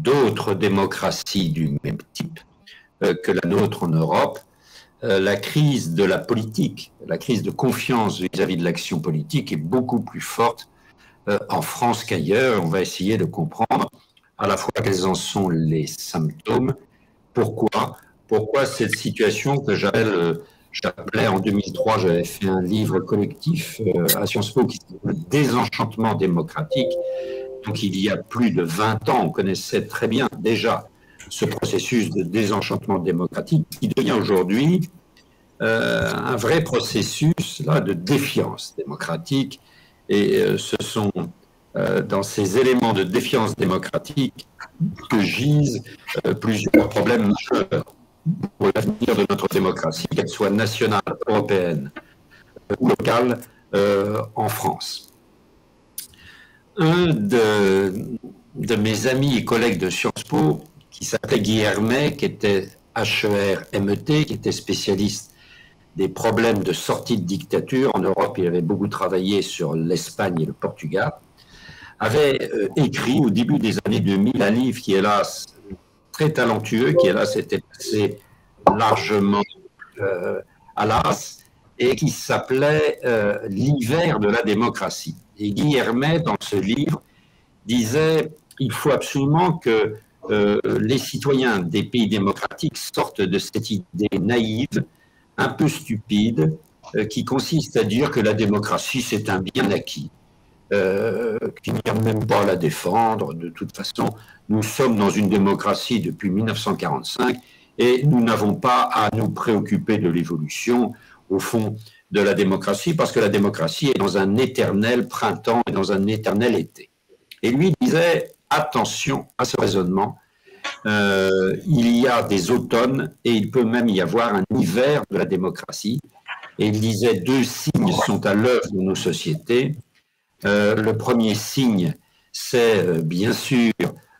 d'autres démocraties du même type que la nôtre en Europe, la crise de la politique, la crise de confiance vis-à-vis de l'action politique est beaucoup plus forte en France qu'ailleurs. On va essayer de comprendre à la fois quels en sont les symptômes, pourquoi cette situation que j'appelais en 2003, j'avais fait un livre collectif à Sciences Po qui s'appelle Désenchantement démocratique. Donc il y a plus de 20 ans, on connaissait très bien déjà ce processus de désenchantement démocratique qui devient aujourd'hui un vrai processus là, de défiance démocratique. Et ce sont dans ces éléments de défiance démocratique que gisent plusieurs problèmes majeurs pour l'avenir de notre démocratie, qu'elle soit nationale, européenne ou locale en France. Un de mes amis et collègues de Sciences Po, qui s'appelait Guy Hermet, qui était HER-MET, qui était spécialiste des problèmes de sortie de dictature. En Europe, il avait beaucoup travaillé sur l'Espagne et le Portugal, avait écrit au début des années 2000 un livre qui, hélas, très talentueux, qui, hélas, était passé largement à l'as, et qui s'appelait L'hiver de la démocratie. Et Guy Hermet, dans ce livre, disait il faut absolument que les citoyens des pays démocratiques sortent de cette idée naïve, un peu stupide, qui consiste à dire que la démocratie, c'est un bien acquis, qu'il n'y a même pas à la défendre. De toute façon, nous sommes dans une démocratie depuis 1945 et nous n'avons pas à nous préoccuper de l'évolution, au fond, de la démocratie, parce que la démocratie est dans un éternel printemps et dans un éternel été. Et lui disait, attention à ce raisonnement, il y a des automnes et il peut même y avoir un hiver de la démocratie. Et il disait, deux signes sont à l'œuvre de nos sociétés. Le premier signe, c'est bien sûr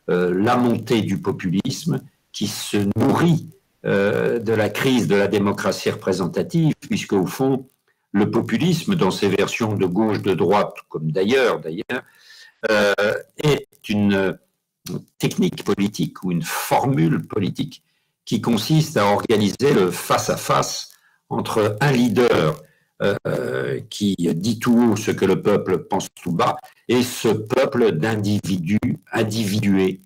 la montée du populisme qui se nourrit de la crise de la démocratie représentative, puisque au fond, le populisme, dans ses versions de gauche, de droite, comme d'ailleurs, est une technique politique ou une formule politique qui consiste à organiser le face-à-face entre un leader qui dit tout haut ce que le peuple pense tout bas et ce peuple d'individus individués,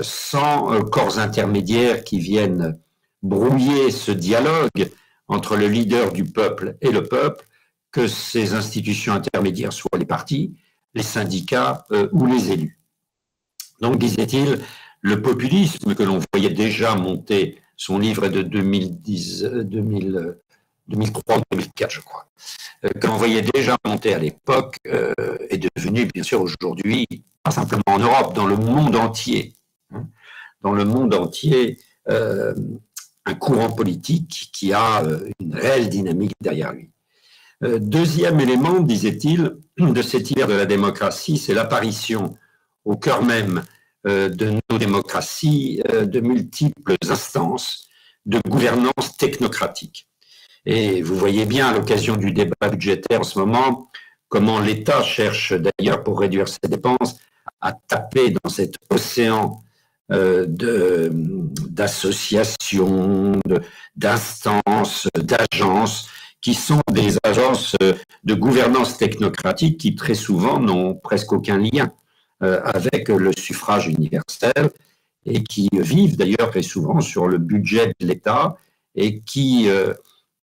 sans corps intermédiaires qui viennent brouiller ce dialogue entre le leader du peuple et le peuple, que ces institutions intermédiaires soient les partis, les syndicats ou les élus. Donc, disait-il, le populisme que l'on voyait déjà monter, son livre est de 2003 ou 2004, je crois, que l'on voyait déjà monter à l'époque, est devenu, bien sûr, aujourd'hui, pas simplement en Europe, dans le monde entier, dans le monde entier, un courant politique qui a une réelle dynamique derrière lui. Deuxième élément, disait-il, de cet hiver de la démocratie, c'est l'apparition au cœur même de nos démocraties de multiples instances de gouvernance technocratique. Et vous voyez bien à l'occasion du débat budgétaire en ce moment comment l'État cherche d'ailleurs pour réduire ses dépenses à taper dans cet océan d'associations, d'instances, d'agences qui sont des agences de gouvernance technocratique qui très souvent n'ont presque aucun lien avec le suffrage universel et qui vivent d'ailleurs très souvent sur le budget de l'État et qui,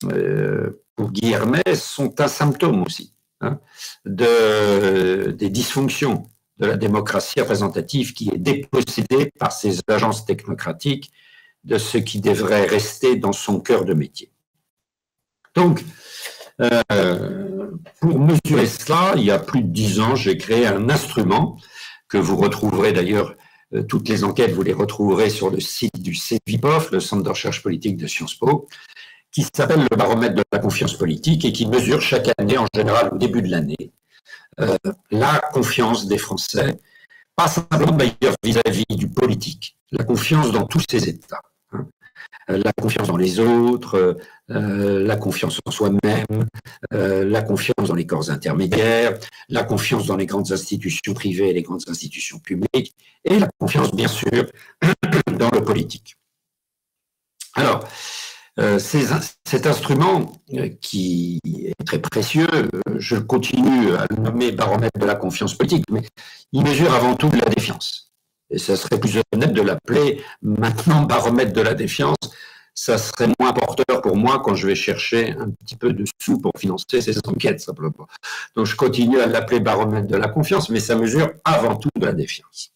pour Guy Hermet, sont un symptôme aussi des dysfonctions de la démocratie représentative qui est dépossédée par ces agences technocratiques de ce qui devrait rester dans son cœur de métier. Donc, pour mesurer cela, il y a plus de 10 ans, j'ai créé un instrument que vous retrouverez d'ailleurs, toutes les enquêtes, vous les retrouverez sur le site du CEVIPOF, le Centre de recherche politique de Sciences Po, qui s'appelle le baromètre de la confiance politique et qui mesure chaque année, en général au début de l'année, la confiance des Français, pas simplement d'ailleurs vis-à-vis du politique, la confiance dans tous ces états. la confiance dans les autres, la confiance en soi-même, la confiance dans les corps intermédiaires, la confiance dans les grandes institutions privées et les grandes institutions publiques, et la confiance, bien sûr, dans le politique. Alors, cet instrument qui est très précieux, je continue à le nommer baromètre de la confiance politique, mais il mesure avant tout de la défiance. Et ça serait plus honnête de l'appeler maintenant baromètre de la défiance. Ça serait moins porteur pour moi quand je vais chercher un petit peu de sous pour financer ces enquêtes, simplement. Donc je continue à l'appeler baromètre de la confiance, mais ça mesure avant tout de la défiance.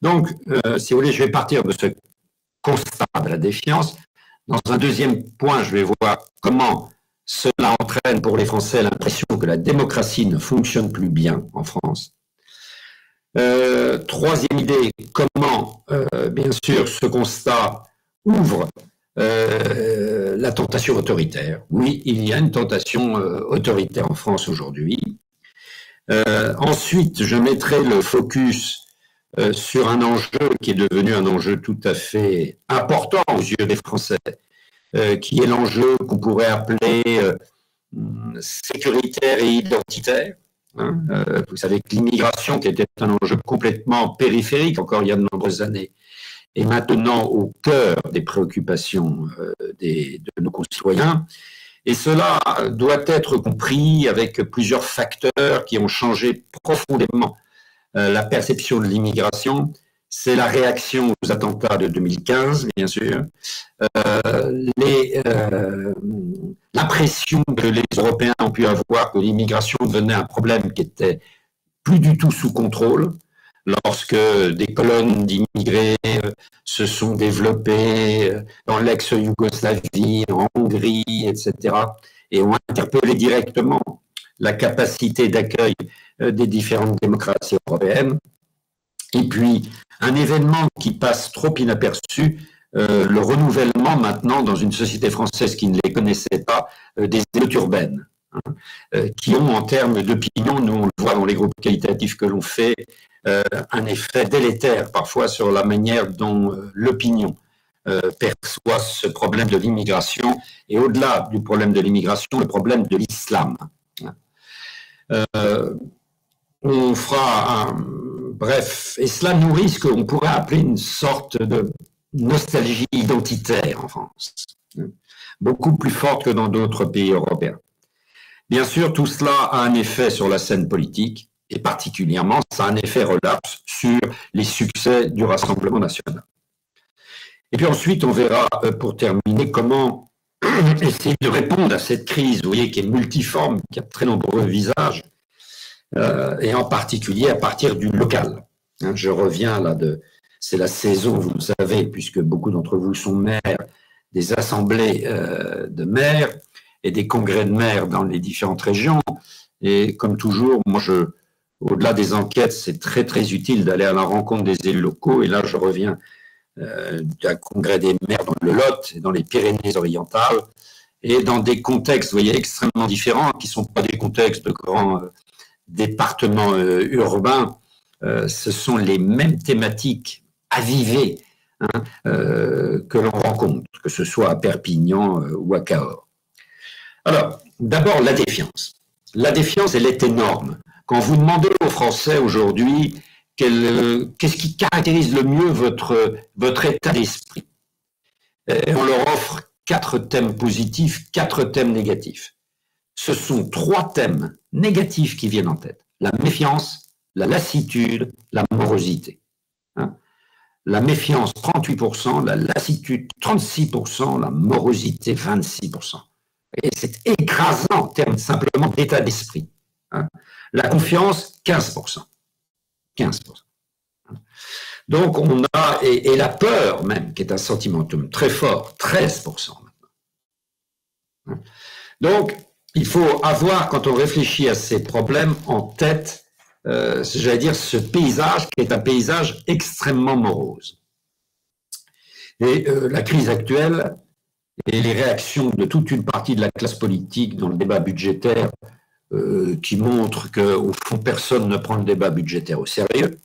Donc, si vous voulez, je vais partir de ce constat de la défiance. Dans un deuxième point, je vais voir comment cela entraîne pour les Français l'impression que la démocratie ne fonctionne plus bien en France. Troisième idée, comment, bien sûr, ce constat ouvre la tentation autoritaire. Oui, il y a une tentation autoritaire en France aujourd'hui. Ensuite, je mettrai le focus sur un enjeu qui est devenu un enjeu tout à fait important aux yeux des Français, qui est l'enjeu qu'on pourrait appeler sécuritaire et identitaire. Vous savez que l'immigration, qui était un enjeu complètement périphérique encore il y a de nombreuses années, est maintenant au cœur des préoccupations de nos concitoyens. Et cela doit être compris avec plusieurs facteurs qui ont changé profondément la perception de l'immigration. C'est la réaction aux attentats de 2015, bien sûr, l'impression que les Européens ont pu avoir que l'immigration devenait un problème qui était plus du tout sous contrôle, lorsque des colonnes d'immigrés se sont développées dans l'ex-Yougoslavie, en Hongrie, etc., et ont interpellé directement la capacité d'accueil des différentes démocraties européennes. Et puis, un événement qui passe trop inaperçu, le renouvellement maintenant dans une société française qui ne les connaissait pas, des émeutes urbaines, qui ont en termes d'opinion, nous on le voit dans les groupes qualitatifs que l'on fait, un effet délétère parfois sur la manière dont l'opinion perçoit ce problème de l'immigration, et au-delà du problème de l'immigration, le problème de l'islam. On fera un... Bref, et cela nourrit ce qu'on pourrait appeler une sorte de nostalgie identitaire en France, beaucoup plus forte que dans d'autres pays européens. Bien sûr, tout cela a un effet sur la scène politique, et particulièrement, ça a un effet relapse sur les succès du Rassemblement national. Et puis ensuite, on verra, pour terminer, comment essayer de répondre à cette crise, vous voyez, qui est multiforme, qui a de très nombreux visages, et en particulier à partir du local. Je reviens là c'est la saison, vous le savez, puisque beaucoup d'entre vous sont maires, des assemblées de maires et des congrès de maires dans les différentes régions. Et comme toujours, moi, au-delà des enquêtes, c'est très, très utile d'aller à la rencontre des élus locaux. Et là, je reviens d'un congrès des maires dans le Lot et dans les Pyrénées-Orientales, et dans des contextes, vous voyez, extrêmement différents, qui ne sont pas des contextes de grands départements urbains. Ce sont les mêmes thématiques avivées que l'on rencontre, que ce soit à Perpignan ou à Cahors. Alors, d'abord, la défiance. La défiance, elle est énorme. Quand vous demandez aux Français aujourd'hui qu'est-ce qui caractérise le mieux votre état d'esprit, on leur offre 4 thèmes positifs, 4 thèmes négatifs. Ce sont 3 thèmes négatifs qui viennent en tête. La méfiance, la lassitude, la morosité. La méfiance, 38%, la lassitude, 36%, la morosité, 26%. Et c'est écrasant en termes simplement d'état d'esprit. La confiance, 15%. 15%. Donc on a, et la peur même, qui est un sentimentum très fort, 13% maintenant. Donc, il faut avoir, quand on réfléchit à ces problèmes, en tête, j'allais dire, ce paysage qui est un paysage extrêmement morose. Et la crise actuelle et les réactions de toute une partie de la classe politique dans le débat budgétaire qui montrent qu'au fond, personne ne prend le débat budgétaire au sérieux,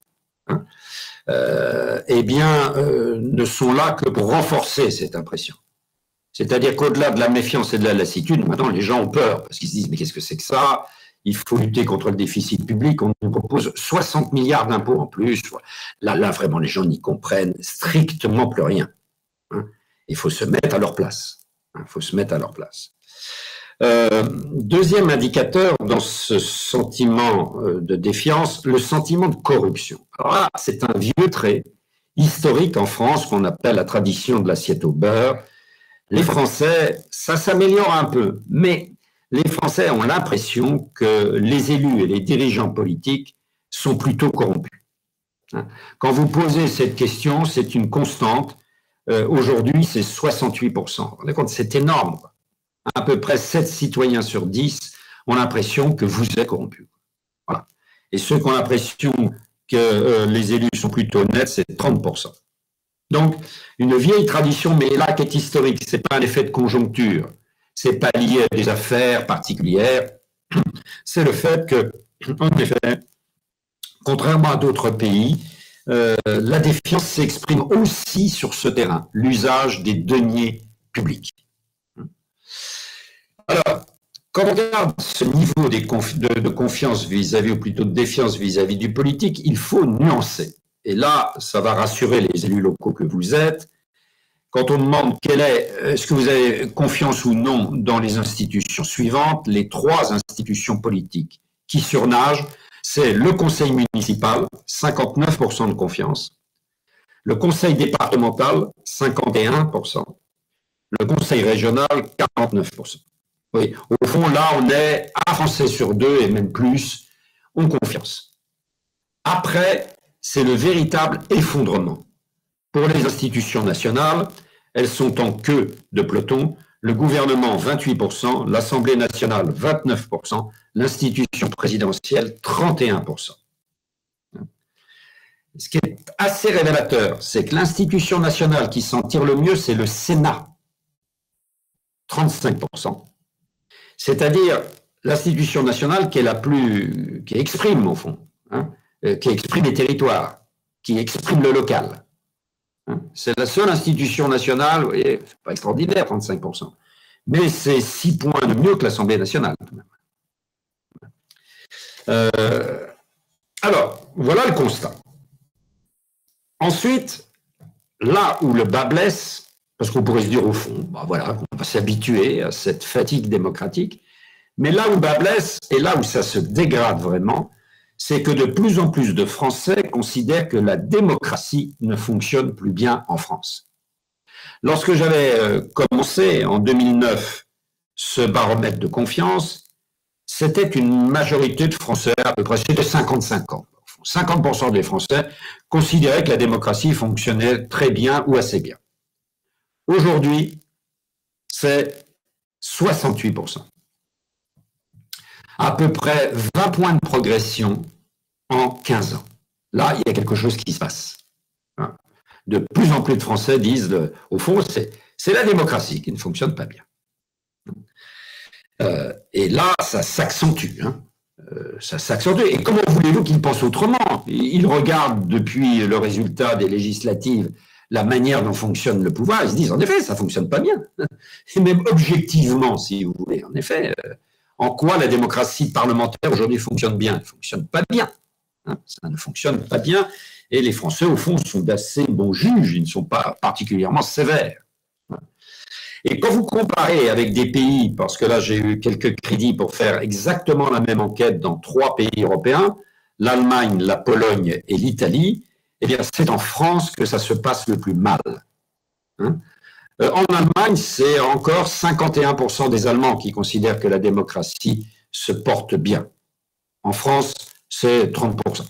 ne sont là que pour renforcer cette impression. C'est-à-dire qu'au-delà de la méfiance et de la lassitude, maintenant les gens ont peur, parce qu'ils se disent mais qu'est-ce que c'est que ça? Il faut lutter contre le déficit public, on nous propose 60 milliards d'impôts en plus. Là, vraiment, les gens n'y comprennent strictement plus rien. Hein. Il faut se mettre à leur place. Il faut se mettre à leur place. Deuxième indicateur dans ce sentiment de défiance, le sentiment de corruption. Alors là, c'est un vieux trait historique en France qu'on appelle la tradition de l'assiette au beurre. Les Français, ça s'améliore un peu, mais les Français ont l'impression que les élus et les dirigeants politiques sont plutôt corrompus. Quand vous posez cette question, c'est une constante. Aujourd'hui, c'est 68%. Vous rendez compte, c'est énorme. À peu près 7 citoyens sur 10 ont l'impression que vous êtes corrompus. Voilà. Et ceux qui ont l'impression que les élus sont plutôt honnêtes, c'est 30%. Donc, une vieille tradition, mais là, qui est historique, c'est pas un effet de conjoncture, c'est pas lié à des affaires particulières, c'est le fait que, en effet, contrairement à d'autres pays, la défiance s'exprime aussi sur ce terrain, l'usage des deniers publics. Alors, quand on regarde ce niveau de confiance vis-à-vis, ou plutôt de défiance vis-à-vis du politique, il faut nuancer. Et là, ça va rassurer les élus locaux que vous êtes. Quand on demande est-ce que vous avez confiance ou non dans les institutions suivantes, les 3 institutions politiques qui surnagent, c'est le conseil municipal, 59% de confiance, le conseil départemental, 51%, le conseil régional, 49%. Oui, au fond, là, on est un Français sur 2 et même plus ont confiance. Après, c'est le véritable effondrement. Pour les institutions nationales, elles sont en queue de peloton. Le gouvernement, 28%, l'Assemblée nationale, 29%, l'institution présidentielle, 31%. Ce qui est assez révélateur, c'est que l'institution nationale qui s'en tire le mieux, c'est le Sénat, 35%. C'est-à-dire l'institution nationale qui exprime, au fond, qui exprime les territoires, qui exprime le local. C'est la seule institution nationale, vous voyez, c'est pas extraordinaire, 35%, mais c'est 6 points de mieux que l'Assemblée nationale. Alors, voilà le constat. Ensuite, là où le bât blesse, parce qu'on pourrait se dire au fond, voilà, on va s'habituer à cette fatigue démocratique, mais là où le bât blesse, et là où ça se dégrade vraiment, c'est que de plus en plus de Français considèrent que la démocratie ne fonctionne plus bien en France. Lorsque j'avais commencé en 2009 ce baromètre de confiance, c'était une majorité de Français, à peu près, c'était 55 ans. 50% des Français considéraient que la démocratie fonctionnait très bien ou assez bien. Aujourd'hui, c'est 68%. À peu près 20 points de progression en 15 ans. Là, il y a quelque chose qui se passe. De plus en plus de Français disent, au fond, c'est la démocratie qui ne fonctionne pas bien. Et là, ça s'accentue. Ça s'accentue. Et comment voulez-vous qu'ils pensent autrement? Ils regardent depuis le résultat des législatives la manière dont fonctionne le pouvoir, ils se disent, en effet, ça ne fonctionne pas bien. Et même objectivement, si vous voulez, en effet, en quoi la démocratie parlementaire aujourd'hui fonctionne bien? Elle ne fonctionne pas bien. Ça ne fonctionne pas bien. Et les Français, au fond, sont d'assez bons juges, ils ne sont pas particulièrement sévères. Et quand vous comparez avec des pays, parce que là j'ai eu quelques crédits pour faire exactement la même enquête dans 3 pays européens, l'Allemagne, la Pologne et l'Italie, eh bien c'est en France que ça se passe le plus mal. En Allemagne, c'est encore 51% des Allemands qui considèrent que la démocratie se porte bien. En France, c'est 30%.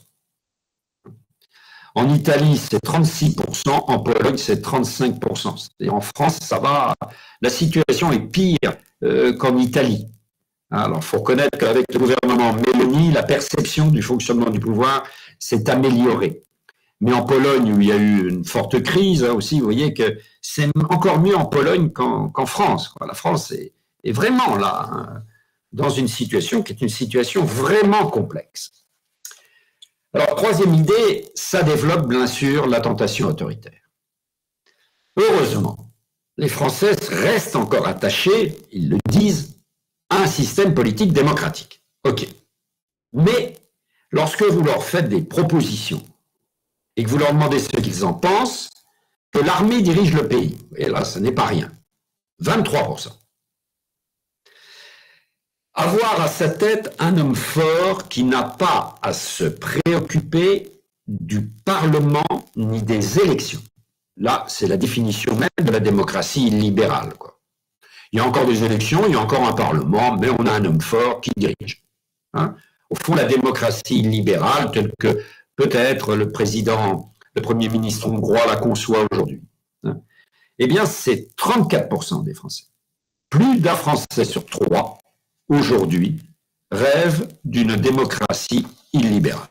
En Italie, c'est 36%, en Pologne, c'est 35%. Et en France, ça va, la situation est pire qu'en Italie. Alors, il faut reconnaître qu'avec le gouvernement Meloni, la perception du fonctionnement du pouvoir s'est améliorée. Mais en Pologne, où il y a eu une forte crise aussi, vous voyez que c'est encore mieux en Pologne qu'en France. La France est vraiment là, dans une situation qui est une situation vraiment complexe. Alors, troisième idée, ça développe bien sûr la tentation autoritaire. Heureusement, les Français restent encore attachés, ils le disent, à un système politique démocratique. OK. Mais lorsque vous leur faites des propositions et que vous leur demandez ce qu'ils en pensent, que l'armée dirige le pays, et là, ce n'est pas rien, 23%. Avoir à sa tête un homme fort qui n'a pas à se préoccuper du Parlement ni des élections. Là, c'est la définition même de la démocratie libérale, quoi. Il y a encore des élections, il y a encore un Parlement, mais on a un homme fort qui dirige. Hein? Au fond, la démocratie libérale, telle que peut-être le Premier ministre hongrois la conçoit aujourd'hui, hein, eh bien, c'est 34% des Français. Plus d'un Français sur 3, aujourd'hui, rêve d'une démocratie illibérale.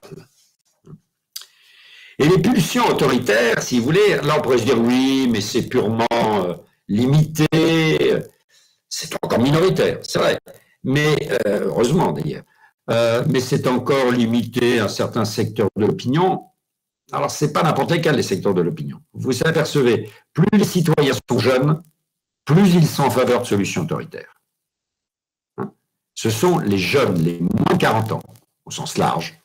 Et les pulsions autoritaires, si vous voulez, là on pourrait se dire oui, mais c'est purement limité, c'est encore minoritaire, c'est vrai, mais heureusement d'ailleurs, mais c'est encore limité à certains secteurs de l'opinion. Alors c'est pas n'importe quel les secteurs de l'opinion. Vous vous apercevez, plus les citoyens sont jeunes, plus ils sont en faveur de solutions autoritaires. Hein? Ce sont les jeunes, les moins 40 ans, au sens large,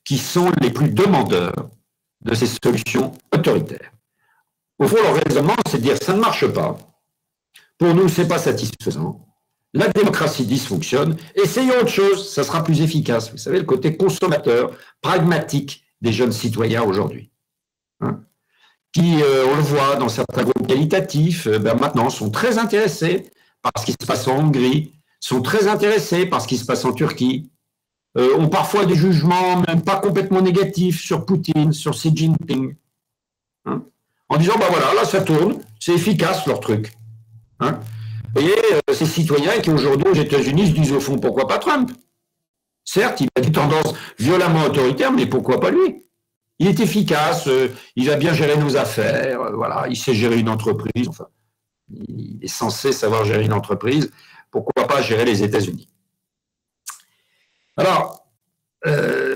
qui sont les plus demandeurs de ces solutions autoritaires. Au fond, leur raisonnement, c'est de dire ça ne marche pas. Pour nous, ce n'est pas satisfaisant. La démocratie dysfonctionne. Essayons autre chose, ça sera plus efficace. Vous savez, le côté consommateur, pragmatique des jeunes citoyens aujourd'hui. Hein, qui, on le voit dans certains groupes qualitatifs, maintenant sont très intéressés par ce qui se passe en Hongrie, sont très intéressés par ce qui se passe en Turquie, ont parfois des jugements même pas complètement négatifs sur Poutine, sur Xi Jinping, hein, en disant, voilà, là ça tourne, c'est efficace leur truc. Hein. Vous voyez, ces citoyens qui aujourd'hui aux États-Unis se disent au fond, pourquoi pas Trump? Certes, il a des tendances violemment autoritaires, mais pourquoi pas lui? Il est efficace, il va bien gérer nos affaires, voilà, il sait gérer une entreprise, enfin, il est censé savoir gérer une entreprise, pourquoi pas gérer les États-Unis? Alors,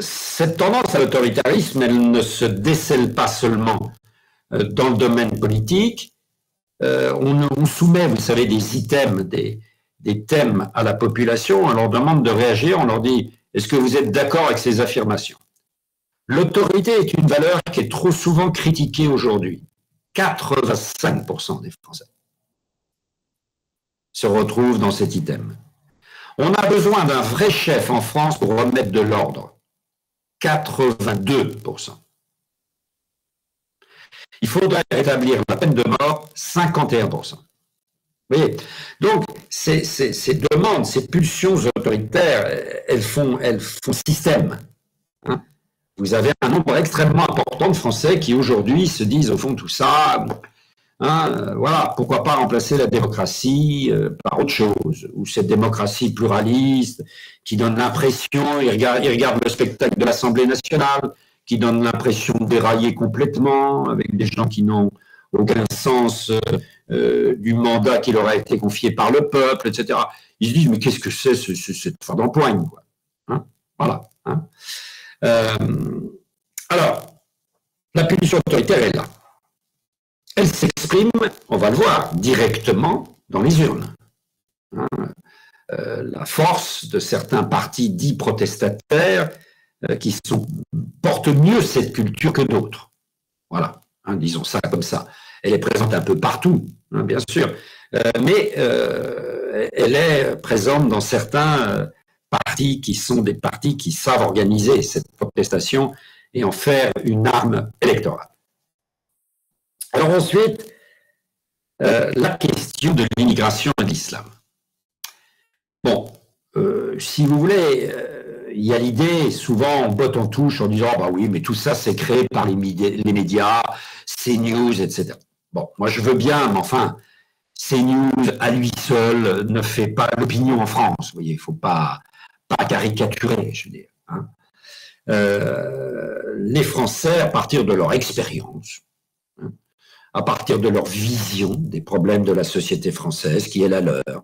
cette tendance à l'autoritarisme, elle ne se décèle pas seulement dans le domaine politique. On soumet, vous savez, des items, des thèmes à la population, on leur demande de réagir, on leur dit « Est-ce que vous êtes d'accord avec ces affirmations ?» L'autorité est une valeur qui est trop souvent critiquée aujourd'hui. 85% des Français se retrouvent dans cet item. On a besoin d'un vrai chef en France pour remettre de l'ordre. 82%. Il faudrait rétablir la peine de mort, 51%. Vous voyez? Donc, ces demandes, ces pulsions autoritaires, elles font système. Hein? Vous avez un nombre extrêmement important de Français qui aujourd'hui se disent au fond tout ça, voilà, pourquoi pas remplacer la démocratie par autre chose, ou cette démocratie pluraliste qui donne l'impression, ils regardent le spectacle de l'Assemblée nationale, qui donne l'impression de dérailler complètement, avec des gens qui n'ont aucun sens du mandat qui leur a été confié par le peuple, etc. Ils se disent, mais qu'est-ce que c'est cette fois d'empoigne, quoi, hein? Voilà. Hein. Alors, la punition autoritaire est là. Elle s'exprime, on va le voir, directement dans les urnes. Hein, la force de certains partis dits protestataires qui portent mieux cette culture que d'autres. Voilà, hein, disons ça comme ça. Elle est présente un peu partout, hein, bien sûr, mais elle est présente dans certains partis qui sont des partis qui savent organiser cette protestation et en faire une arme électorale. Alors ensuite, la question de l'immigration et de l'islam. Bon, si vous voulez, il y a l'idée, souvent on botte en touche en disant bah oui, mais tout ça c'est créé par les médias, CNews, etc. Bon, moi je veux bien, mais enfin, CNews à lui seul ne fait pas l'opinion en France. Vous voyez, il ne faut pas caricaturer, je veux dire. Hein. Les Français, à partir de leur expérience, à partir de leur vision des problèmes de la société française, qui est la leur,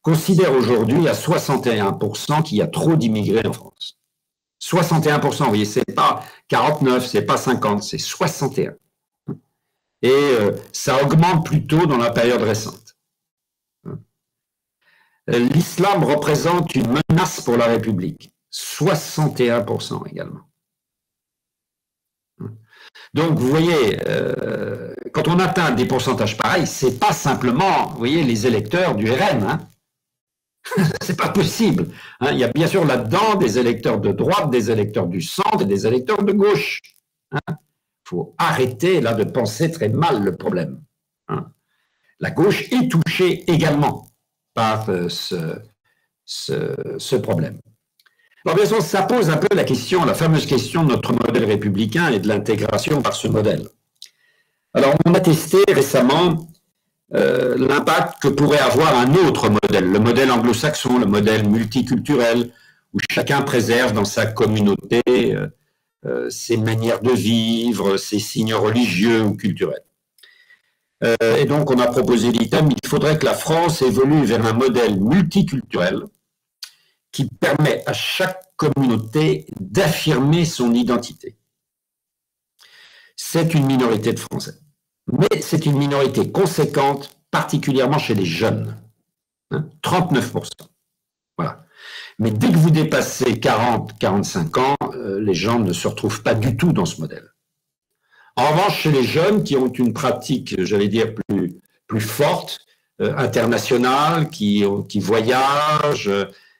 considèrent aujourd'hui à 61% qu'il y a trop d'immigrés en France. 61%, vous voyez, c'est pas 49, c'est pas 50, c'est 61. Et ça augmente plutôt dans la période récente. L'islam représente une menace pour la République, 61% également. Donc, vous voyez, quand on atteint des pourcentages pareils, c'est pas simplement, vous voyez, les électeurs du RN, hein. C'est pas possible. Hein. Il y a bien sûr là-dedans des électeurs de droite, des électeurs du centre et des électeurs de gauche. Il faut arrêter là de penser très mal le problème. Hein. La gauche est touchée également par ce problème. Alors bien sûr, ça pose un peu la question, la fameuse question de notre modèle républicain et de l'intégration par ce modèle. Alors on a testé récemment l'impact que pourrait avoir un autre modèle, le modèle anglo-saxon, le modèle multiculturel, où chacun préserve dans sa communauté ses manières de vivre, ses signes religieux ou culturels. Et donc on a proposé l'item, il faudrait que la France évolue vers un modèle multiculturel qui permet à chaque communauté d'affirmer son identité. C'est une minorité de Français. Mais c'est une minorité conséquente, particulièrement chez les jeunes. 39%. Voilà. Mais dès que vous dépassez 40-45 ans, les gens ne se retrouvent pas du tout dans ce modèle. En revanche, chez les jeunes qui ont une pratique, j'allais dire, plus forte, internationale, qui voyagent,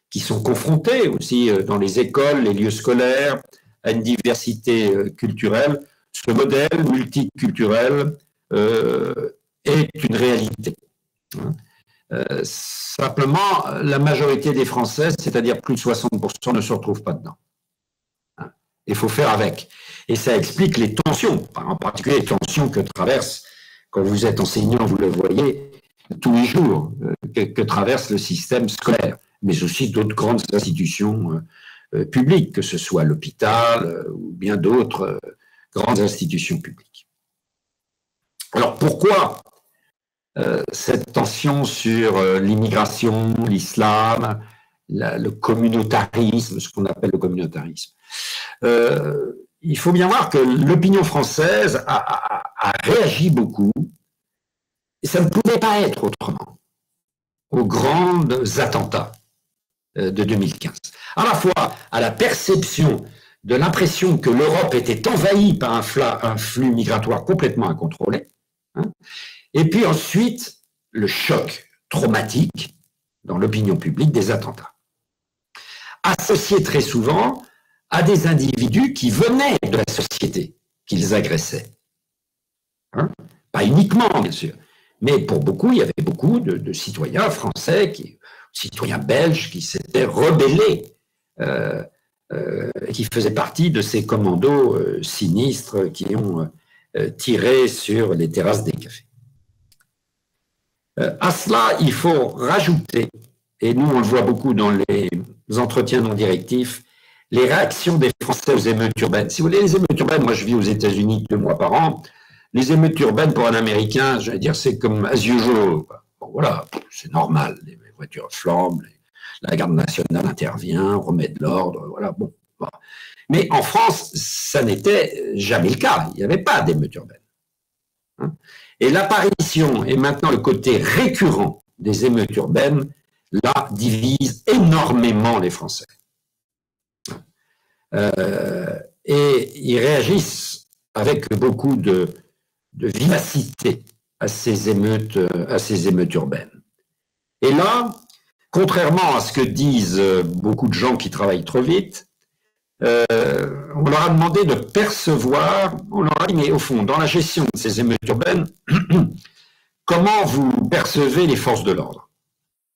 qui sont confrontés aussi dans les écoles, les lieux scolaires, à une diversité culturelle, ce modèle multiculturel est une réalité. Simplement, la majorité des Français, c'est-à-dire plus de 60%, ne se retrouvent pas dedans. Il faut faire avec. Et ça explique les tensions, en particulier les tensions que traverse, quand vous êtes enseignant, vous le voyez, tous les jours, que traverse le système scolaire, mais aussi d'autres grandes institutions publiques, que ce soit l'hôpital ou bien d'autres grandes institutions publiques. Alors pourquoi cette tension sur l'immigration, l'islam, le communautarisme, ce qu'on appelle le communautarisme? Il faut bien voir que l'opinion française a réagi beaucoup, et ça ne pouvait pas être autrement, aux grands attentats de 2015. À la fois à la perception de l'impression que l'Europe était envahie par un flux migratoire complètement incontrôlé, hein, et puis ensuite le choc traumatique dans l'opinion publique des attentats, associés très souvent à des individus qui venaient de la société qu'ils agressaient. Hein, pas uniquement, bien sûr, mais pour beaucoup, il y avait beaucoup de citoyens français, citoyens belges qui s'étaient rebellés, qui faisaient partie de ces commandos sinistres qui ont tiré sur les terrasses des cafés. À cela, il faut rajouter, et nous on le voit beaucoup dans les entretiens non directifs, les réactions des Français aux émeutes urbaines. Si vous voulez, les émeutes urbaines, moi je vis aux États-Unis 2 mois par an, les émeutes urbaines pour un Américain, je vais dire, c'est comme as usual. Bon, voilà, c'est normal, les voitures flambent, la garde nationale intervient, remet de l'ordre, voilà, bon. Voilà. Mais en France, ça n'était jamais le cas, il n'y avait pas d'émeutes urbaines. Hein? Et l'apparition et maintenant le côté récurrent des émeutes urbaines, là, divise énormément les Français. Et ils réagissent avec beaucoup de vivacité à ces émeutes urbaines. Et là, contrairement à ce que disent beaucoup de gens qui travaillent trop vite, on leur a demandé de percevoir, on leur a dit, mais au fond, dans la gestion de ces émeutes urbaines, comment vous percevez les forces de l'ordre,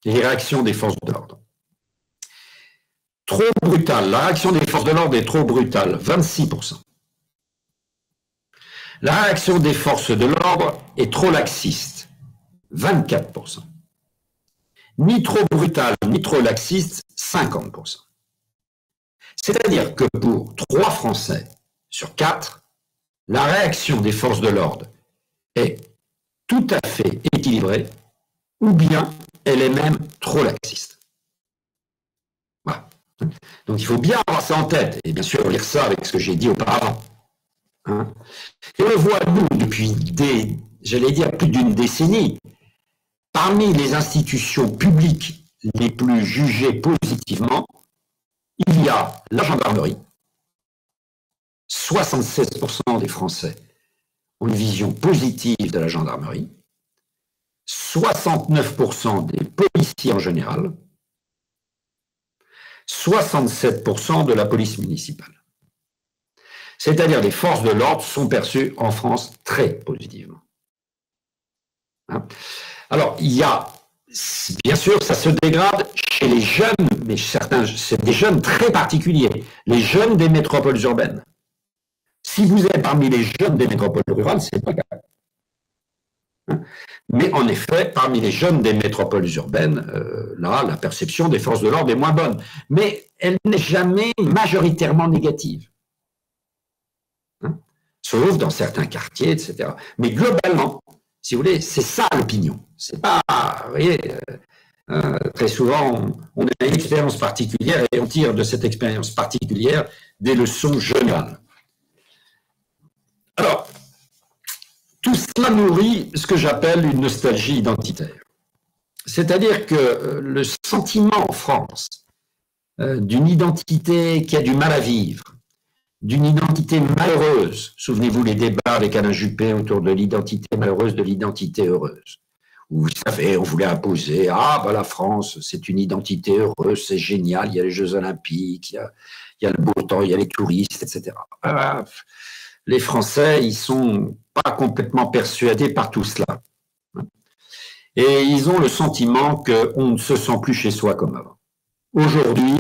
les réactions des forces de l'ordre? Trop brutale, la réaction des forces de l'ordre est trop brutale, 26%. La réaction des forces de l'ordre est trop laxiste, 24%. Ni trop brutale, ni trop laxiste, 50%. C'est-à-dire que pour 3 Français sur 4, la réaction des forces de l'ordre est tout à fait équilibrée, ou bien elle est même trop laxiste. Voilà. Donc il faut bien avoir ça en tête, et bien sûr lire ça avec ce que j'ai dit auparavant. Hein. Et on le voit, nous, depuis j'allais dire, plus d'une décennie, parmi les institutions publiques les plus jugées positivement, il y a la gendarmerie. 76% des Français ont une vision positive de la gendarmerie, 69% des policiers en général, 67% de la police municipale. C'est-à-dire les forces de l'ordre sont perçues en France très positivement. Hein? Alors, il y a, bien sûr, ça se dégrade chez les jeunes, mais certains, c'est des jeunes très particuliers, les jeunes des métropoles urbaines. Si vous êtes parmi les jeunes des métropoles rurales, c'est pas grave. Hein? Mais en effet, parmi les jeunes des métropoles urbaines, là, la perception des forces de l'ordre est moins bonne. Mais elle n'est jamais majoritairement négative. Hein? Sauf dans certains quartiers, etc. Mais globalement, si vous voulez, c'est ça l'opinion. C'est pas, vous voyez, très souvent, on a une expérience particulière et on tire de cette expérience particulière des leçons générales. Alors, tout cela nourrit ce que j'appelle une nostalgie identitaire. C'est-à-dire que le sentiment en France d'une identité qui a du mal à vivre, d'une identité malheureuse, souvenez-vous les débats avec Alain Juppé autour de l'identité malheureuse, de l'identité heureuse, où vous savez, on voulait imposer, la France, c'est une identité heureuse, c'est génial, il y a les Jeux Olympiques, il y a le beau temps, il y a les touristes, etc. Les Français, ils sont pas complètement persuadés par tout cela. Et ils ont le sentiment qu'on ne se sent plus chez soi comme avant. Aujourd'hui,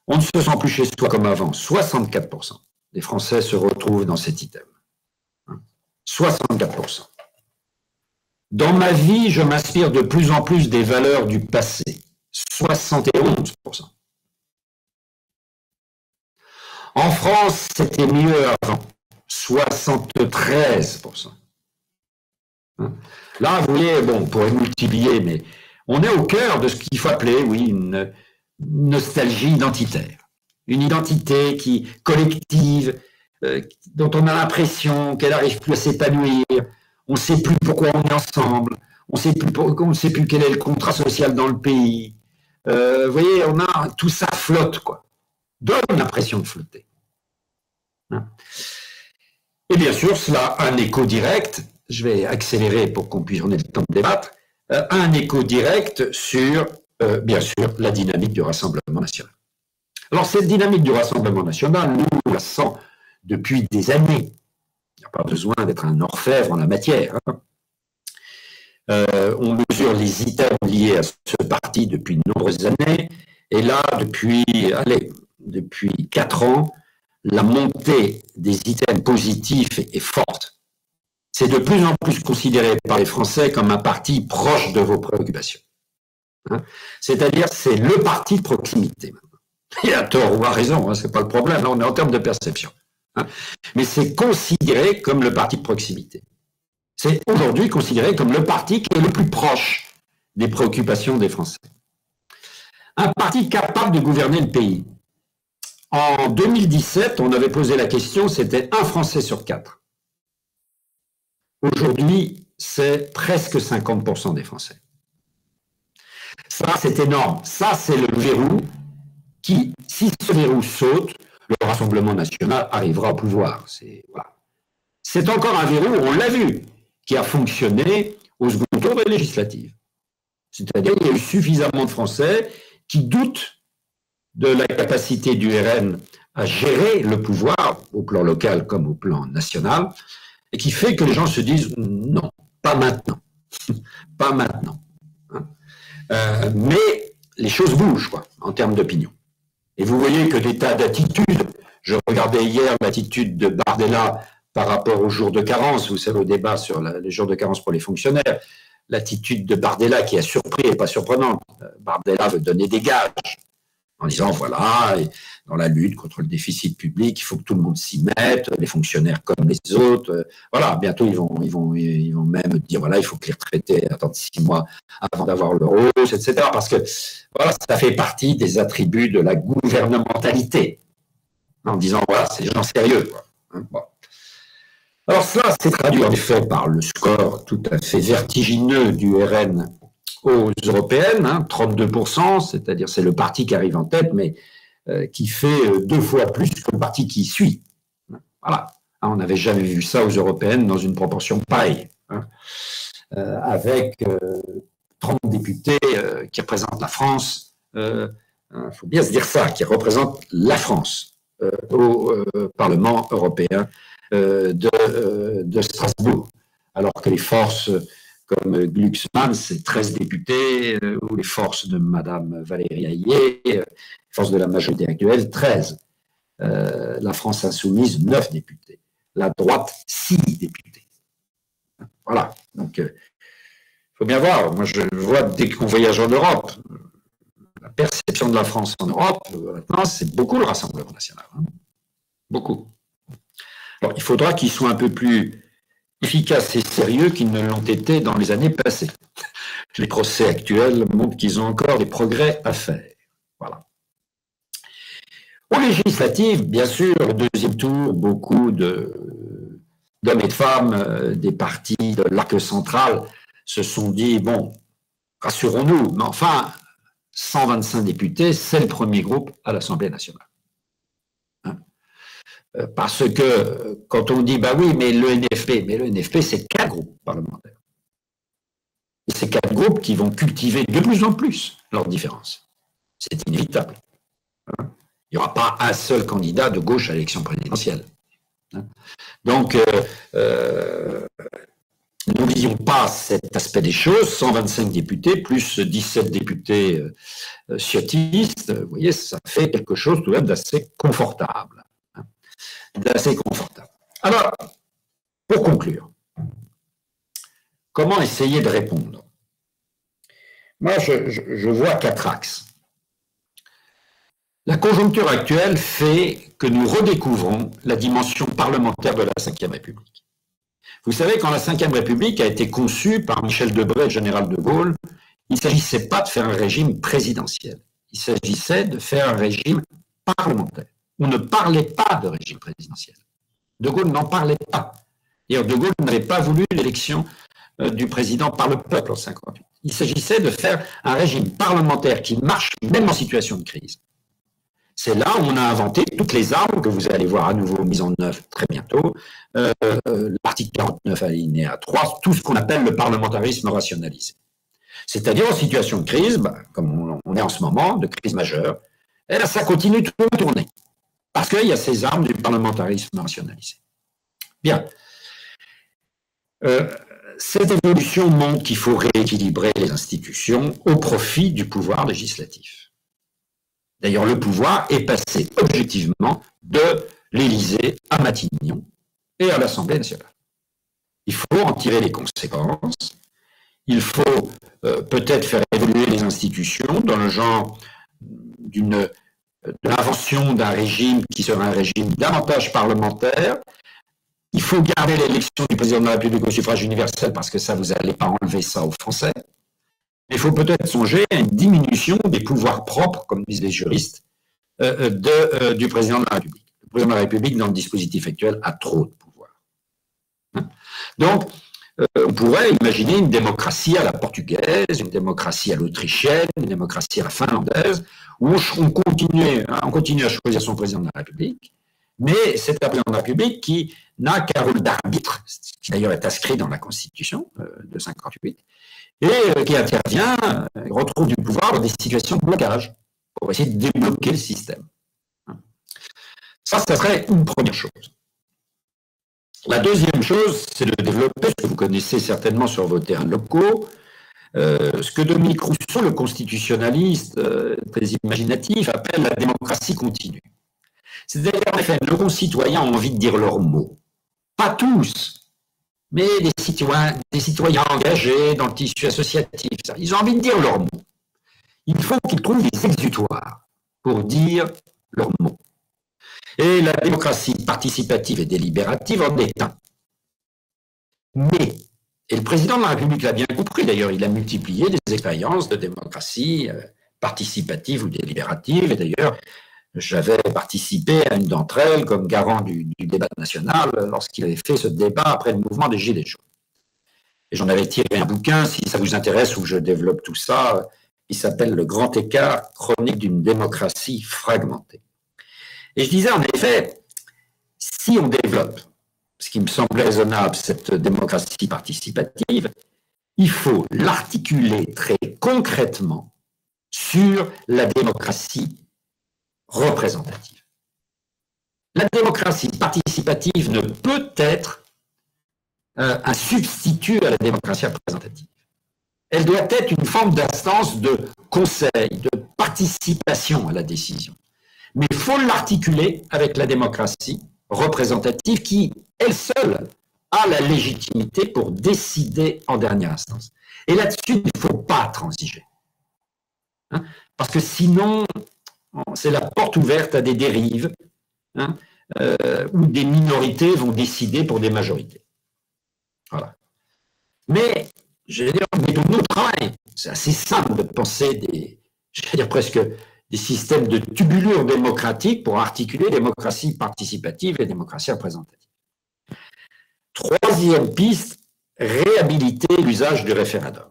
on ne se sent plus chez soi comme avant. 64% des Français se retrouvent dans cet item. 64%. Dans ma vie, je m'inspire de plus en plus des valeurs du passé. 71%. En France, c'était mieux avant. 73%. Là, vous voyez, bon, on pourrait multiplier, mais on est au cœur de ce qu'il faut appeler, oui, une nostalgie identitaire. Une identité collective, dont on a l'impression qu'elle n'arrive plus à s'épanouir. On ne sait plus pourquoi on est ensemble. On ne sait plus quel est le contrat social dans le pays. Vous voyez, tout ça flotte, quoi. Donne l'impression de flotter. Hein? Et bien sûr, cela a un écho direct, je vais accélérer pour qu'on puisse en ait le temps de débattre, un écho direct sur, bien sûr, la dynamique du Rassemblement national. Alors, cette dynamique du Rassemblement national, nous la sent depuis des années. Il n'y a pas besoin d'être un orfèvre en la matière. Hein. On mesure les items liés à ce parti depuis de nombreuses années, et là, depuis 4 ans, la montée des items positifs est forte. C'est de plus en plus considéré par les Français comme un parti proche de vos préoccupations. Hein? C'est-à-dire, c'est le parti de proximité. Et à tort ou à raison, hein, c'est pas le problème, là on est en termes de perception. Hein? Mais c'est considéré comme le parti de proximité. C'est aujourd'hui considéré comme le parti qui est le plus proche des préoccupations des Français. Un parti capable de gouverner le pays. En 2017, on avait posé la question, c'était 1 Français sur 4. Aujourd'hui, c'est presque 50% des Français. Ça, c'est énorme. Ça, c'est le verrou qui, si ce verrou saute, le Rassemblement national arrivera au pouvoir. C'est encore un verrou, on l'a vu, qui a fonctionné au second tour des législatives. C'est-à-dire qu'il y a eu suffisamment de Français qui doutent de la capacité du RN à gérer le pouvoir, au plan local comme au plan national, et qui fait que les gens se disent non, pas maintenant. Pas maintenant. Hein. Mais les choses bougent, quoi, en termes d'opinion. Et vous voyez que des tas d'attitudes, je regardais hier l'attitude de Bardella par rapport aux jours de carence, vous savez, au débat sur les jours de carence pour les fonctionnaires, l'attitude de Bardella qui a surpris et pas surprenante. Bardella veut donner des gages en disant voilà, dans la lutte contre le déficit public, il faut que tout le monde s'y mette, les fonctionnaires comme les autres. Voilà, bientôt ils vont même dire voilà, il faut que les retraités attendent 6 mois avant d'avoir leur hausse, etc. Parce que voilà, ça fait partie des attributs de la gouvernementalité, en disant voilà, c'est des gens sérieux, quoi. Bon. Alors ça, c'est traduit en effet par le score tout à fait vertigineux du RN aux européennes, 32%, c'est-à-dire c'est le parti qui arrive en tête, mais qui fait 2 fois plus que le parti qui suit. Voilà. On n'avait jamais vu ça aux européennes dans une proportion pareille, avec 30 députés qui représentent la France, il faut bien se dire ça, qui représentent la France au Parlement européen de Strasbourg, alors que les forces comme Glucksmann, c'est 13 députés, ou les forces de Madame Valérie Ayé, les forces de la majorité actuelle, 13. La France insoumise, 9 députés. La droite, 6 députés. Voilà. Donc, il faut bien voir. Moi, je vois, dès qu'on voyage en Europe, la perception de la France en Europe, maintenant, c'est beaucoup le Rassemblement national. Beaucoup. Alors, il faudra qu'ils soient un peu plus efficaces et sérieux qu'ils ne l'ont été dans les années passées. Les procès actuels montrent qu'ils ont encore des progrès à faire. Voilà. Aux législatives, bien sûr, le deuxième tour, beaucoup d'hommes et de femmes des partis de l'arc central se sont dit, bon, rassurons-nous, mais enfin, 125 députés, c'est le premier groupe à l'Assemblée nationale. Parce que quand on dit, bah oui, mais le NFP, c'est 4 groupes parlementaires. Et c'est 4 groupes qui vont cultiver de plus en plus leurs différences. C'est inévitable. Il n'y aura pas un seul candidat de gauche à l'élection présidentielle. Donc, n'oublions pas cet aspect des choses, 125 députés plus 17 députés ciotistes, vous voyez, ça fait quelque chose tout de même d'assez confortable. Alors, pour conclure, comment essayer de répondre? Moi, je vois 4 axes. La conjoncture actuelle fait que nous redécouvrons la dimension parlementaire de la Ve République. Vous savez, quand la Ve République a été conçue par Michel Debré et le général de Gaulle, il ne s'agissait pas de faire un régime présidentiel. Il s'agissait de faire un régime parlementaire. On ne parlait pas de régime présidentiel. De Gaulle n'en parlait pas. D'ailleurs, De Gaulle n'avait pas voulu l'élection du président par le peuple en 1958. Il s'agissait de faire un régime parlementaire qui marche même en situation de crise. C'est là où on a inventé toutes les armes que vous allez voir à nouveau mises en œuvre très bientôt, l'article 49 alinéa 3, tout ce qu'on appelle le parlementarisme rationalisé. C'est-à-dire en situation de crise, comme on est en ce moment, de crise majeure, et là ça continue de tourner. Parce qu'il y a ces armes du parlementarisme rationalisé. Bien. Cette évolution montre qu'il faut rééquilibrer les institutions au profit du pouvoir législatif. D'ailleurs, le pouvoir est passé objectivement de l'Élysée à Matignon et à l'Assemblée nationale. Il faut en tirer les conséquences. Il faut peut-être faire évoluer les institutions dans le genre de l'invention d'un régime qui sera un régime davantage parlementaire. Il faut garder l'élection du président de la République au suffrage universel parce que ça, vous n'allez pas enlever ça aux Français. Mais il faut peut-être songer à une diminution des pouvoirs propres, comme disent les juristes, du président de la République. Le président de la République, dans le dispositif actuel, a trop de pouvoirs. Donc, on pourrait imaginer une démocratie à la portugaise, une démocratie à l'autrichienne, une démocratie à la finlandaise, où on continue à choisir son président de la République, mais c'est un président de la République qui n'a qu'un rôle d'arbitre, qui d'ailleurs est inscrit dans la Constitution de 1958, et qui intervient, retrouve du pouvoir dans des situations de blocage, pour essayer de débloquer le système. Ça serait une première chose. La deuxième chose, c'est de développer ce que vous connaissez certainement sur vos terrains locaux, ce que Dominique Rousseau, le constitutionnaliste très imaginatif, appelle la démocratie continue. C'est-à-dire, en effet, nos concitoyens ont envie de dire leurs mots. Pas tous, mais des citoyens engagés dans le tissu associatif. Ils ont envie de dire leurs mots. Il faut qu'ils trouvent des exutoires. pour dire leurs mots. Et la démocratie participative et délibérative en est un. Mais, et le président de la République l'a bien compris, d'ailleurs, il a multiplié des expériences de démocratie participative ou délibérative, et d'ailleurs, j'avais participé à une d'entre elles comme garant du débat national lorsqu'il avait fait ce débat après le mouvement des Gilets jaunes. Et j'en avais tiré un bouquin, si ça vous intéresse, où je développe tout ça, il s'appelle « Le grand écart, chronique d'une démocratie fragmentée ». Et je disais en effet, si on développe, ce qui me semble raisonnable, cette démocratie participative, il faut l'articuler très concrètement sur la démocratie représentative. La démocratie participative ne peut être un substitut à la démocratie représentative. Elle doit être une forme d'instance de conseil, de participation à la décision. Mais il faut l'articuler avec la démocratie représentative qui, elle seule, a la légitimité pour décider en dernière instance. Et là-dessus, il ne faut pas transiger. Hein, parce que sinon, c'est la porte ouverte à des dérives où des minorités vont décider pour des majorités. Voilà. Mais, je vais dire, mettons-nous au travail. C'est assez simple de penser je vais dire presque des systèmes de tubulure démocratique pour articuler démocratie participative et démocratie représentative. Troisième piste, réhabiliter l'usage du référendum.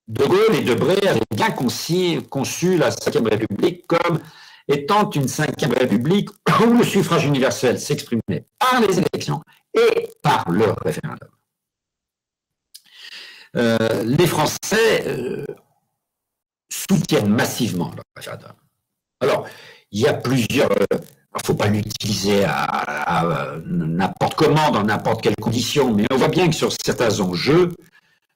De Gaulle et Debré avaient bien conçu la Ve République comme étant une Ve République où le suffrage universel s'exprimait par les élections et par le référendum. Les Français soutiennent massivement le référendum. Alors, il y a plusieurs... il ne faut pas l'utiliser à n'importe comment, dans n'importe quelle condition, mais on voit bien que sur certains enjeux,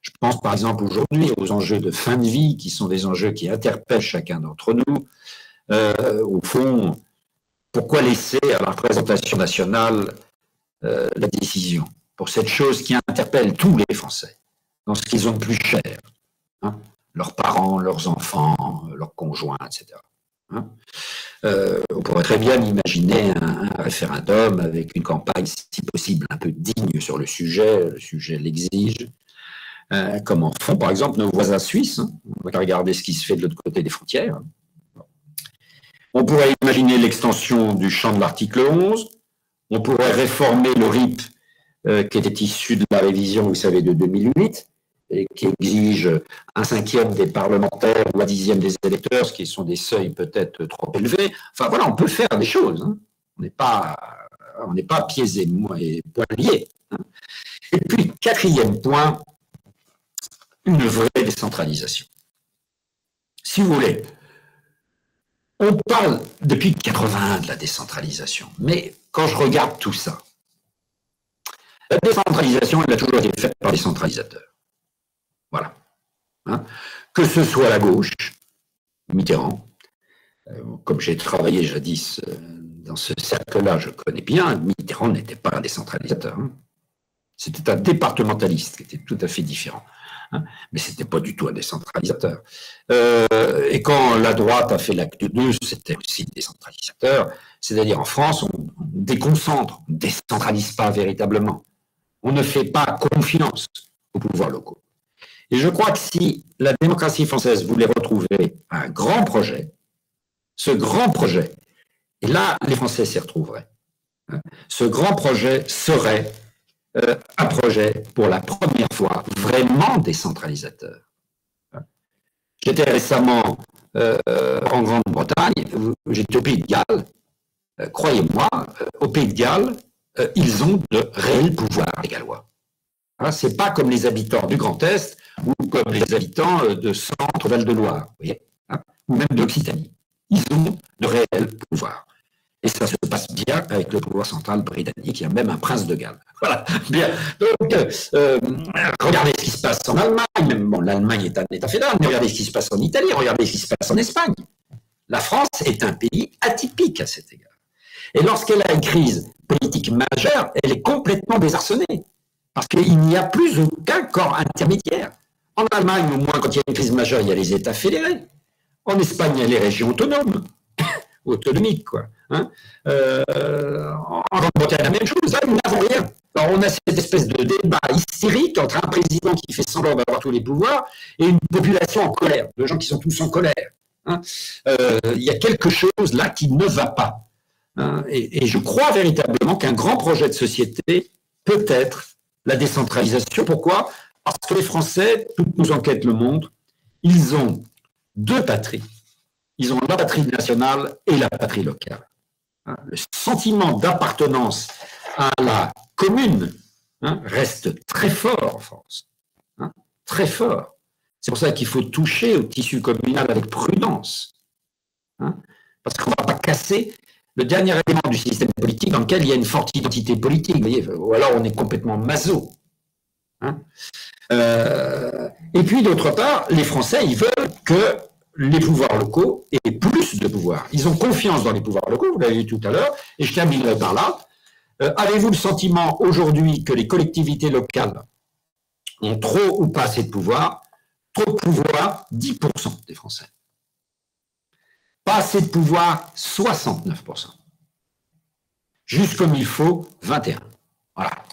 je pense par exemple aujourd'hui aux enjeux de fin de vie, qui sont des enjeux qui interpellent chacun d'entre nous, au fond, pourquoi laisser à la représentation nationale la décision pour cette chose qui interpelle tous les Français, dans ce qu'ils ont de plus cher, hein, leurs parents, leurs enfants, leurs conjoints, etc. Hein. On pourrait très bien imaginer un référendum avec une campagne, si possible, un peu digne sur le sujet l'exige, comme en font par exemple nos voisins suisses. Hein. On va regarder ce qui se fait de l'autre côté des frontières. On pourrait imaginer l'extension du champ de l'article 11, on pourrait réformer le RIP qui était issu de la révision, vous savez, de 2008, et qui exige 1/5 des parlementaires ou 1/10 des électeurs, ce qui sont des seuils peut-être trop élevés. Enfin voilà, on peut faire des choses. Hein. On n'est pas pieds et poings liés. Hein. Et puis, quatrième point, une vraie décentralisation. Si vous voulez, on parle depuis 81 de la décentralisation, mais quand je regarde tout ça, la décentralisation, elle a toujours été faite par les centralisateurs. Voilà. Hein. Que ce soit la gauche, Mitterrand, comme j'ai travaillé jadis dans ce cercle-là, je connais bien, Mitterrand n'était pas un décentralisateur. Hein. C'était un départementaliste qui était tout à fait différent. Hein. Mais ce n'était pas du tout un décentralisateur. Et quand la droite a fait l'acte 2, c'était aussi décentralisateur. C'est-à-dire en France, on déconcentre, on ne décentralise pas véritablement. On ne fait pas confiance aux pouvoirs locaux. Et je crois que si la démocratie française voulait retrouver un grand projet, ce grand projet, et là, les Français s'y retrouveraient, hein, ce grand projet serait un projet, pour la première fois, vraiment décentralisateur. J'étais récemment en Grande-Bretagne, j'étais au Pays de Galles, croyez-moi, au Pays de Galles, ils ont de réels pouvoirs, les Gallois. Hein, c'est pas comme les habitants du Grand Est ou comme les habitants de Centre Val-de-Loire, vous voyez, hein, ou même d'Occitanie. Ils ont de réels pouvoirs. Et ça se passe bien avec le pouvoir central britannique. Il y a même un prince de Galles. Voilà. Bien. Donc, regardez ce qui se passe en Allemagne. Même bon, l'Allemagne est un État fédéral, mais regardez ce qui se passe en Italie, regardez ce qui se passe en Espagne. La France est un pays atypique à cet égard. Et lorsqu'elle a une crise politique majeure, elle est complètement désarçonnée. Parce qu'il n'y a plus aucun corps intermédiaire. En Allemagne, au moins, quand il y a une crise majeure, il y a les États fédérés. En Espagne, il y a les régions autonomes. autonomique, quoi. Hein. En Grande-Bretagne, la même chose. Là, nous n'avons rien. Alors, on a cette espèce de débat hystérique entre un président qui fait semblant d'avoir tous les pouvoirs et une population en colère, de gens qui sont tous en colère. Hein. Il y a quelque chose là qui ne va pas. Hein. Et je crois véritablement qu'un grand projet de société peut être la décentralisation. Pourquoi? Parce que les Français, toutes nos enquêtes le montrent, ils ont deux patries. Ils ont la patrie nationale et la patrie locale. Le sentiment d'appartenance à la commune reste très fort en France. Très fort. C'est pour ça qu'il faut toucher au tissu communal avec prudence. Parce qu'on ne va pas casser le dernier élément du système politique dans lequel il y a une forte identité politique. Vous voyez, ou alors on est complètement maso. Et puis d'autre part, les Français, ils veulent que les pouvoirs locaux aient plus de pouvoir. Ils ont confiance dans les pouvoirs locaux, vous l'avez vu tout à l'heure, et je terminerai par là. Avez-vous le sentiment aujourd'hui que les collectivités locales ont trop ou pas assez de pouvoir? Trop de pouvoir, 10% des Français. Pas assez de pouvoir, 69%. Juste comme il faut, 21%. Voilà.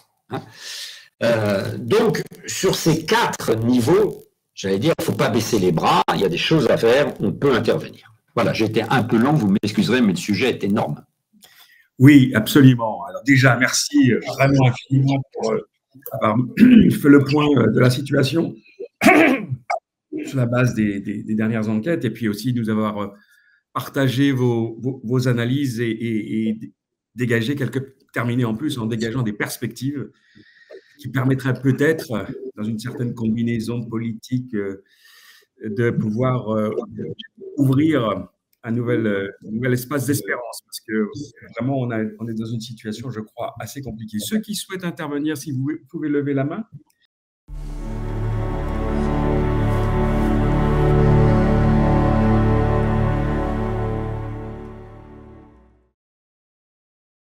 Donc, sur ces 4 niveaux, j'allais dire, il ne faut pas baisser les bras, il y a des choses à faire, on peut intervenir. Voilà, j'ai été un peu long, vous m'excuserez, mais le sujet est énorme. Oui, absolument. Alors déjà, merci vraiment infiniment pour avoir fait le point de la situation sur la base des dernières enquêtes et puis aussi nous avoir partagé vos analyses et dégager terminer en plus en dégageant des perspectives qui permettraient peut-être, dans une certaine combinaison politique, de pouvoir ouvrir un nouvel espace d'espérance, parce que vraiment, on est dans une situation, je crois, assez compliquée. Ceux qui souhaitent intervenir, si vous pouvez lever la main,